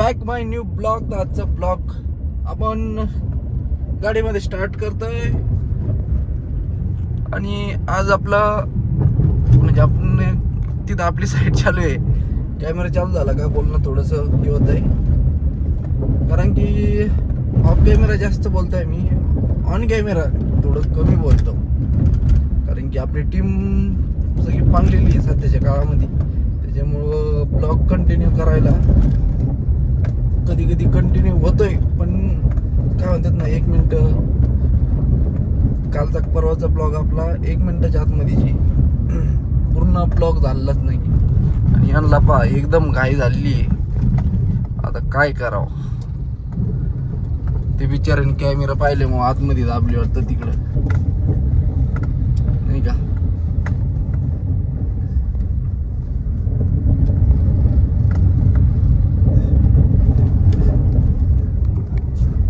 Back माय new blog. आजचा blog आपण गाडीमध्ये स्टार्ट करतोय आणि आज आपला म्हणजे आपण तिथं आपली साईड चालू आहे. कॅमेरा चालू झाला का बोलणं थोडंसं हे होत आहे, कारण की ऑफ कॅमेरा जास्त बोलतोय मी, ऑन कॅमेरा थोडं कमी बोलतो, कारण की आपली टीम सगळी पांगलेली आहे सध्याच्या काळामध्ये. त्याच्यामुळं ब्लॉग कंटिन्यू करायला कधी कधी कंटिन्यू होतोय, पण काय म्हणतात ना, 1 मिनिट. कालचा परवाचा ब्लॉग आपला 1 मिनिटाच्या आतमध्ये पूर्ण ब्लॉग झालेलाच नाही. आणि यांना पहा एकदम घाई झालेली आहे. आता काय करावं, ते बिचाऱ्याने कॅमेरा पाहिले मग आतमध्ये दाबली वाटतं तिकडं, नाही का.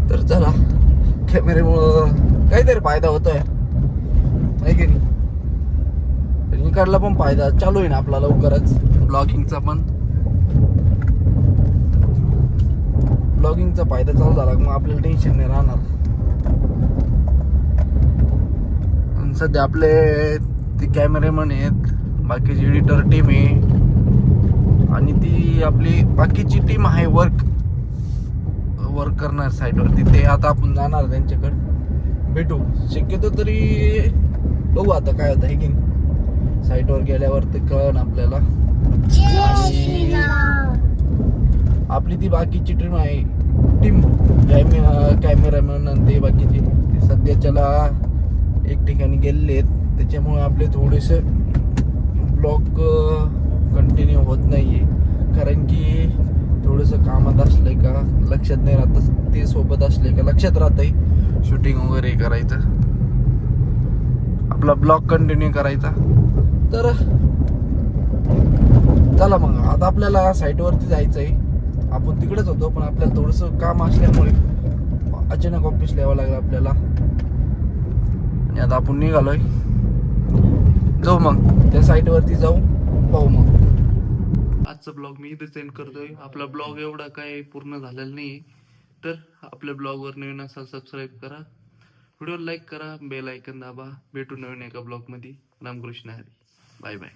तर चला, कॅमेऱ्यामुळं काहीतरी फायदा होतोय, आहे की नाही. इकडला पण फायदा चालू आहे ना आपला लवकरच ब्लॉगिंगचा पण. ब्लॉगिंगचा फायदा चालू झाला मग आपल्याला टेन्शन नाही राहणार. सध्या आपले ते कॅमेरामॅन आहेत, बाकीची एडिटर टीम आहे आणि ती आपली बाकीची टीम आहे वर्क करणार साईटवरती. ते आता आपण जाणार त्यांच्याकडे, भेटू शक्यतो तरी, बघू आता काय होतं, आहे की नाही. साईटवर गेल्यावर ते कळण आपल्याला. आणि आपली ती बाकीची टीम आहे, कॅमेरामॅन आणि ते बाकीचे, ते सध्याच्याला एक ठिकाणी गेलेले आहेत. त्याच्यामुळे आपले थोडेसे ब्लॉग कंटिन्यू होत नाहीये, कारण की थोडंसं कामात असलंय का लक्षात नाही राहत, ते सोबत असले का लक्षात राहतंय शूटिंग वगैरे करायचं, आपला ब्लॉग कंटिन्यू करायचा. तर चला मग, आता आपल्याला साईटवरती जायचंय. आपण तिकडेच होतो पण आपल्याला थोडंसं काम असल्यामुळे अचानक ऑफिसला यावं लागलं आपल्याला, आणि आता आपण निघालोय. जाऊ मग त्या साईटवरती जाऊ, पाहू मग. आजचा ब्लॉग मी इथे सेंड करतोय. आपला ब्लॉग एवढा काय पूर्ण झालेला नाही, तर आपल्या ब्लॉगवर नवीन असाल सबस्क्राईब करा, व्हिडिओ लाईक करा, बेल आयकन दाबा. भेटू नवीन एका ब्लॉगमध्ये. रामकृष्ण हरी. Bye bye.